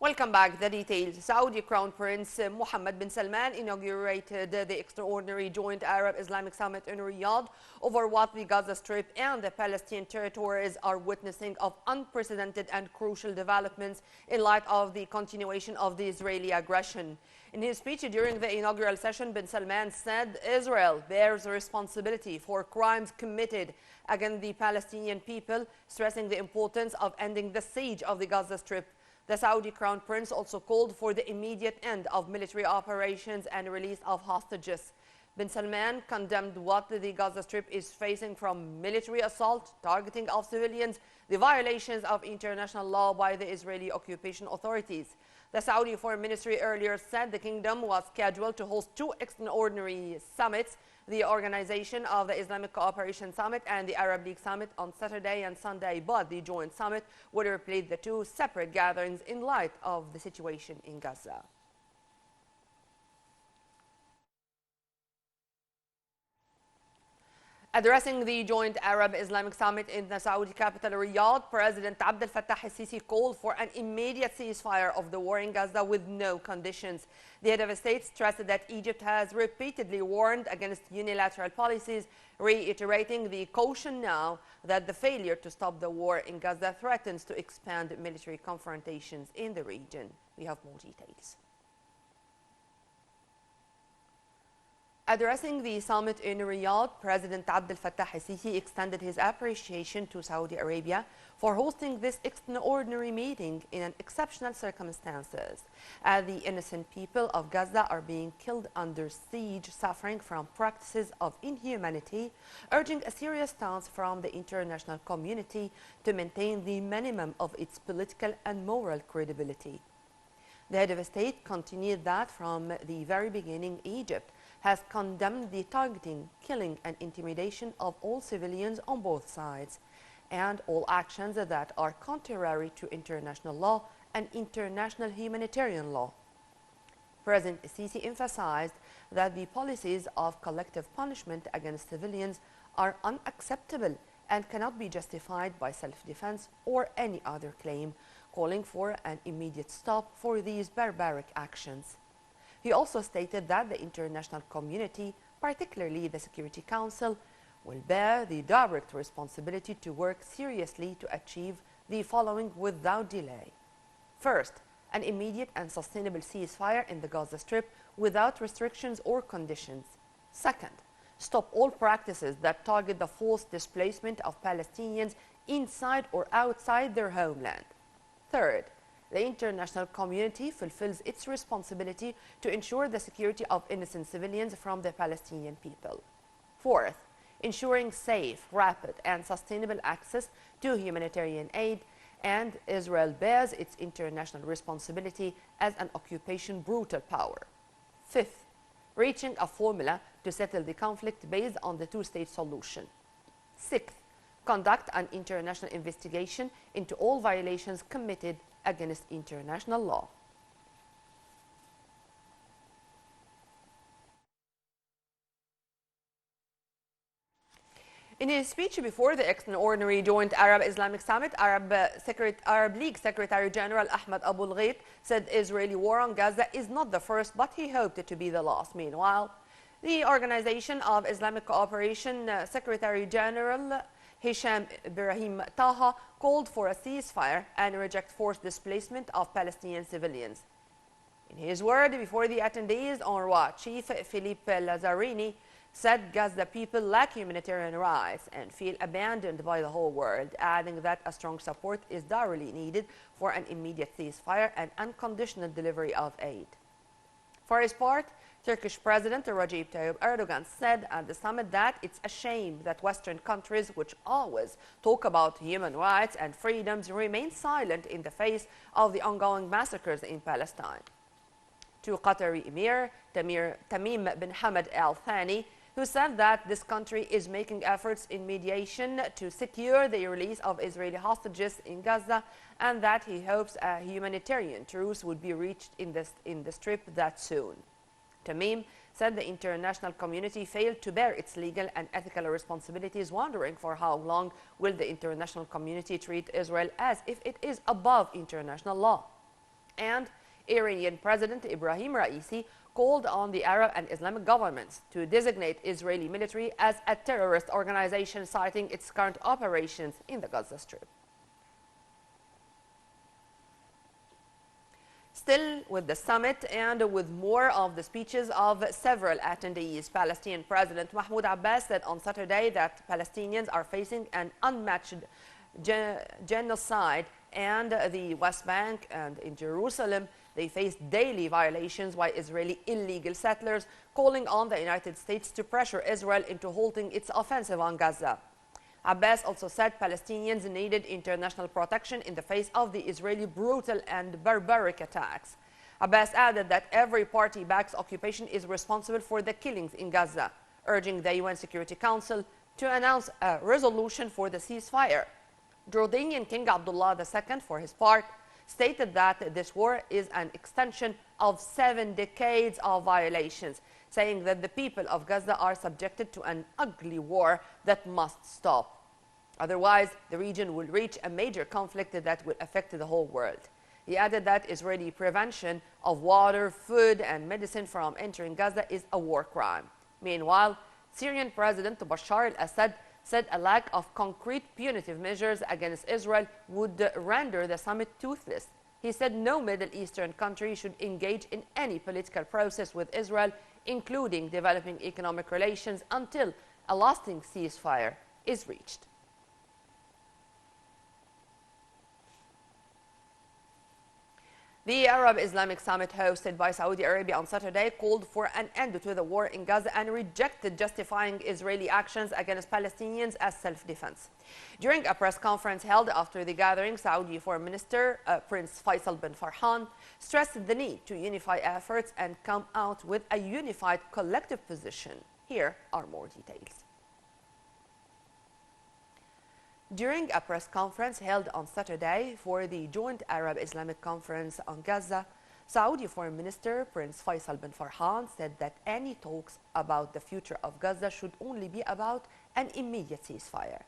Welcome back. The details. Saudi Crown Prince Mohammed bin Salman inaugurated the extraordinary Joint Arab-Islamic Summit in Riyadh over what the Gaza Strip and the Palestinian territories are witnessing of unprecedented and crucial developments in light of the continuation of the Israeli aggression. In his speech during the inaugural session, bin Salman said Israel bears responsibility for crimes committed against the Palestinian people, stressing the importance of ending the siege of the Gaza Strip. The Saudi Crown Prince also called for the immediate end of military operations and release of hostages. Bin Salman condemned what the Gaza Strip is facing from military assault, targeting of civilians, the violations of international law by the Israeli occupation authorities. The Saudi Foreign Ministry earlier said the kingdom was scheduled to host two extraordinary summits, the Organization of the Islamic Cooperation Summit and the Arab League Summit on Saturday and Sunday, but the joint summit would replace the two separate gatherings in light of the situation in Gaza. Addressing the joint Arab-Islamic Summit in the Saudi capital Riyadh, President Abdel Fattah al-Sisi called for an immediate ceasefire of the war in Gaza with no conditions. The head of state stressed that Egypt has repeatedly warned against unilateral policies, reiterating the caution now that the failure to stop the war in Gaza threatens to expand military confrontations in the region. We have more details. Addressing the summit in Riyadh, President Abdel Fattah al-Sisi extended his appreciation to Saudi Arabia for hosting this extraordinary meeting in exceptional circumstances, as the innocent people of Gaza are being killed under siege, suffering from practices of inhumanity, urging a serious stance from the international community to maintain the minimum of its political and moral credibility. The head of state continued that from the very beginning, Egypt has condemned the targeting, killing and intimidation of all civilians on both sides and all actions that are contrary to international law and international humanitarian law. President Sisi emphasized that the policies of collective punishment against civilians are unacceptable and cannot be justified by self-defense or any other claim, calling for an immediate stop for these barbaric actions. He also stated that the international community, particularly the Security Council, will bear the direct responsibility to work seriously to achieve the following without delay. First, an immediate and sustainable ceasefire in the Gaza Strip without restrictions or conditions. Second, stop all practices that target the forced displacement of Palestinians inside or outside their homeland. Third, the international community fulfills its responsibility to ensure the security of innocent civilians from the Palestinian people. Fourth, ensuring safe, rapid, and sustainable access to humanitarian aid, and Israel bears its international responsibility as an occupation brutal power. Fifth, reaching a formula to settle the conflict based on the two-state solution. Sixth, conduct an international investigation into all violations committed against international law. In his speech before the extraordinary Joint Arab-Islamic Summit, Arab League Secretary General Ahmed Abu al-Ghait said Israeli war on Gaza is not the first, but he hoped it to be the last. Meanwhile, the Organization of Islamic Cooperation Secretary General Hisham Ibrahim Taha called for a ceasefire and reject forced displacement of Palestinian civilians. In his word before the attendees, UNRWA Chief Philippe Lazzarini said Gaza people lack humanitarian rights and feel abandoned by the whole world, adding that a strong support is direly needed for an immediate ceasefire and unconditional delivery of aid. For his part, Turkish President Recep Tayyip Erdogan said at the summit that it's a shame that Western countries, which always talk about human rights and freedoms, remain silent in the face of the ongoing massacres in Palestine. To Qatari Emir Tamim bin Hamad Al Thani, who said that this country is making efforts in mediation to secure the release of Israeli hostages in Gaza, and that he hopes a humanitarian truce would be reached in the Strip that soon. Tamim said the international community failed to bear its legal and ethical responsibilities, wondering for how long will the international community treat Israel as if it is above international law. And Iranian President Ibrahim Raisi called on the Arab and Islamic governments to designate Israeli military as a terrorist organization, citing its current operations in the Gaza Strip. Still with the summit and with more of the speeches of several attendees, Palestinian President Mahmoud Abbas said on Saturday that Palestinians are facing an unmatched genocide, and the West Bank and in Jerusalem they face daily violations by Israeli illegal settlers, calling on the United States to pressure Israel into halting its offensive on Gaza. Abbas also said Palestinians needed international protection in the face of the Israeli brutal and barbaric attacks. Abbas added that every party backs occupation is responsible for the killings in Gaza, urging the UN Security Council to announce a resolution for the ceasefire. Jordanian King Abdullah II, for his part, stated that this war is an extension of 7 decades of violations, saying that the people of Gaza are subjected to an ugly war that must stop. Otherwise, the region will reach a major conflict that will affect the whole world. He added that Israeli prevention of water, food, and medicine from entering Gaza is a war crime. Meanwhile, Syrian President Bashar al-Assad said a lack of concrete punitive measures against Israel would render the summit toothless. He said no Middle Eastern country should engage in any political process with Israel, including developing economic relations, until a lasting ceasefire is reached. The Arab Islamic Summit hosted by Saudi Arabia on Saturday called for an end to the war in Gaza and rejected justifying Israeli actions against Palestinians as self-defense. During a press conference held after the gathering, Saudi Foreign Minister Prince Faisal bin Farhan stressed the need to unify efforts and come out with a unified collective position. Here are more details. During a press conference held on Saturday for the Joint Arab Islamic Conference on Gaza, Saudi Foreign Minister Prince Faisal bin Farhan said that any talks about the future of Gaza should only be about an immediate ceasefire.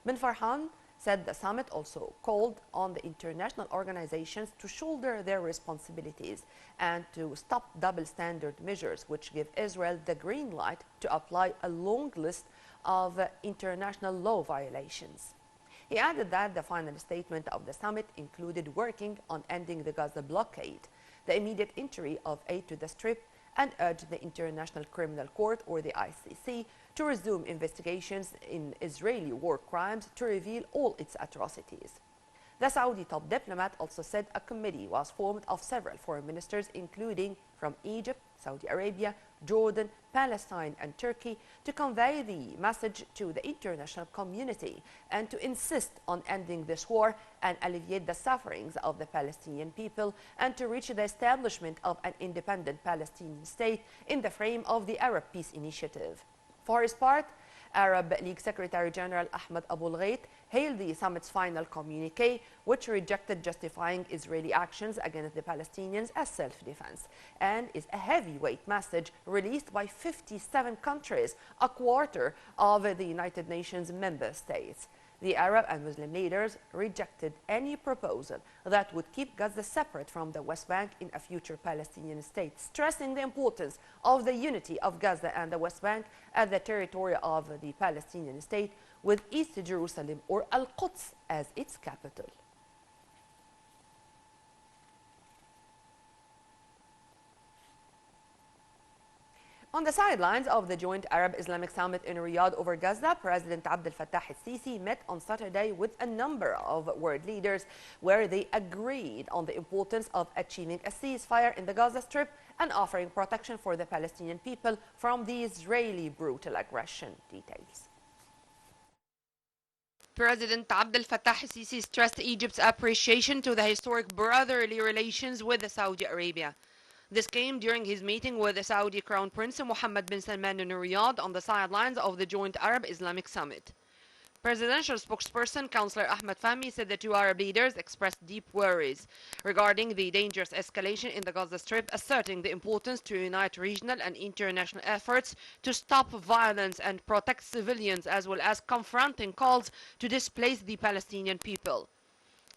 Bin Farhan said the summit also called on the international organizations to shoulder their responsibilities and to stop double standard measures which give Israel the green light to apply a long list of international law violations. He added that the final statement of the summit included working on ending the Gaza blockade, the immediate entry of aid to the Strip, and urged the International Criminal Court, or the ICC, to resume investigations in Israeli war crimes to reveal all its atrocities. The Saudi top diplomat also said a committee was formed of several foreign ministers, including from Egypt, Saudi Arabia, Jordan, Palestine, and Turkey, to convey the message to the international community and to insist on ending this war and alleviate the sufferings of the Palestinian people, and to reach the establishment of an independent Palestinian state in the frame of the Arab Peace Initiative. For his part, Arab League Secretary General Ahmed Abul Ghait hailed the summit's final communique, which rejected justifying Israeli actions against the Palestinians as self-defense, and is a heavyweight message released by 57 countries, a quarter of the United Nations member states. The Arab and Muslim leaders rejected any proposal that would keep Gaza separate from the West Bank in a future Palestinian state, stressing the importance of the unity of Gaza and the West Bank as the territory of the Palestinian state, with East Jerusalem, or Al-Quds, as its capital. On the sidelines of the Joint Arab Islamic Summit in Riyadh over Gaza, President Abdel Fattah al-Sisi met on Saturday with a number of world leaders where they agreed on the importance of achieving a ceasefire in the Gaza Strip and offering protection for the Palestinian people from the Israeli brutal aggression. Details. President Abdel Fattah al-Sisi stressed Egypt's appreciation to the historic brotherly relations with Saudi Arabia. This came during his meeting with the Saudi Crown Prince Mohammed bin Salman in Riyadh on the sidelines of the Joint Arab Islamic Summit. Presidential spokesperson Councillor Ahmed Fahmy said the two Arab leaders expressed deep worries regarding the dangerous escalation in the Gaza Strip, asserting the importance to unite regional and international efforts to stop violence and protect civilians, as well as confronting calls to displace the Palestinian people.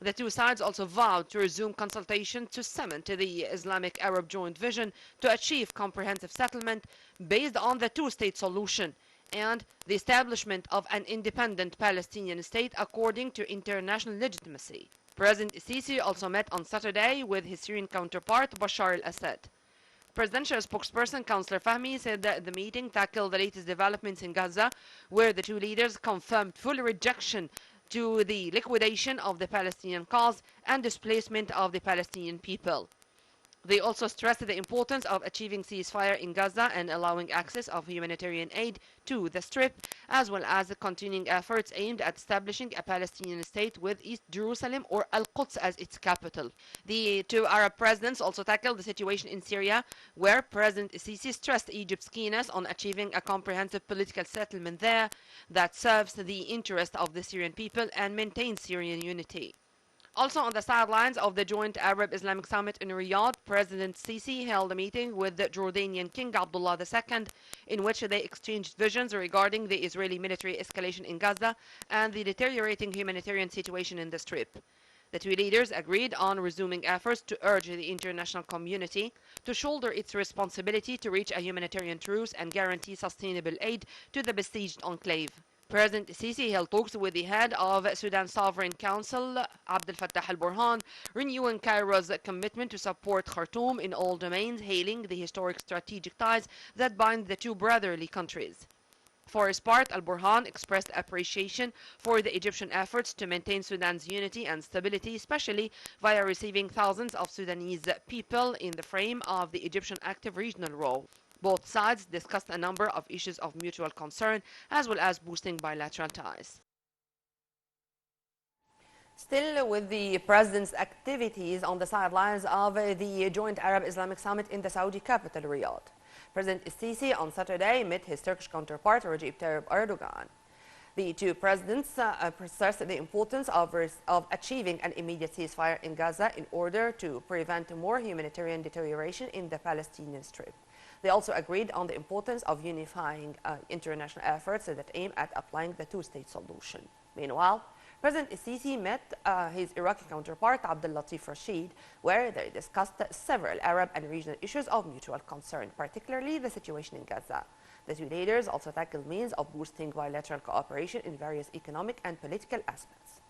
The two sides also vowed to resume consultation to cement the Islamic-Arab joint vision to achieve comprehensive settlement based on the two-state solution and the establishment of an independent Palestinian state according to international legitimacy. President Sisi also met on Saturday with his Syrian counterpart Bashar al-Assad. Presidential spokesperson Councillor Fahmy said that the meeting tackled the latest developments in Gaza, where the two leaders confirmed full rejection to the liquidation of the Palestinian cause and displacement of the Palestinian people. They also stressed the importance of achieving ceasefire in Gaza and allowing access of humanitarian aid to the Strip, as well as continuing efforts aimed at establishing a Palestinian state with East Jerusalem or Al-Quds as its capital. The two Arab presidents also tackled the situation in Syria, where President Sisi stressed Egypt's keenness on achieving a comprehensive political settlement there that serves the interest of the Syrian people and maintains Syrian unity. Also on the sidelines of the joint Arab-Islamic summit in Riyadh, President Sisi held a meeting with the Jordanian King Abdullah II, in which they exchanged visions regarding the Israeli military escalation in Gaza and the deteriorating humanitarian situation in the Strip. The two leaders agreed on resuming efforts to urge the international community to shoulder its responsibility to reach a humanitarian truce and guarantee sustainable aid to the besieged enclave. President Sisi held talks with the head of Sudan Sovereign Council, Abdel Fattah al-Burhan, renewing Cairo's commitment to support Khartoum in all domains, hailing the historic strategic ties that bind the two brotherly countries. For his part, al-Burhan expressed appreciation for the Egyptian efforts to maintain Sudan's unity and stability, especially via receiving thousands of Sudanese people in the frame of the Egyptian active regional role. Both sides discussed a number of issues of mutual concern, as well as boosting bilateral ties. Still with the president's activities on the sidelines of the joint Arab-Islamic summit in the Saudi capital, Riyadh. President Sisi on Saturday met his Turkish counterpart, Recep Tayyip Erdogan. The two presidents stressed the importance of achieving an immediate ceasefire in Gaza in order to prevent more humanitarian deterioration in the Palestinian Strip. They also agreed on the importance of unifying international efforts that aim at applying the two-state solution. Meanwhile, President Sisi met his Iraqi counterpart Abdel Latif Rashid, where they discussed several Arab and regional issues of mutual concern, particularly the situation in Gaza. The two leaders also tackled means of boosting bilateral cooperation in various economic and political aspects.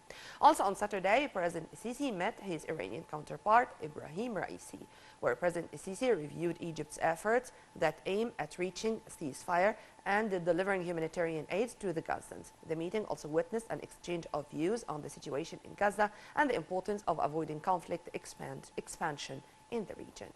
Also on Saturday, President Sisi met his Iranian counterpart Ibrahim Raisi, where President Sisi reviewed Egypt's efforts that aim at reaching a ceasefire and delivering humanitarian aid to the Gazans. The meeting also witnessed an exchange of views on the situation in Gaza and the importance of avoiding conflict expansion in the region.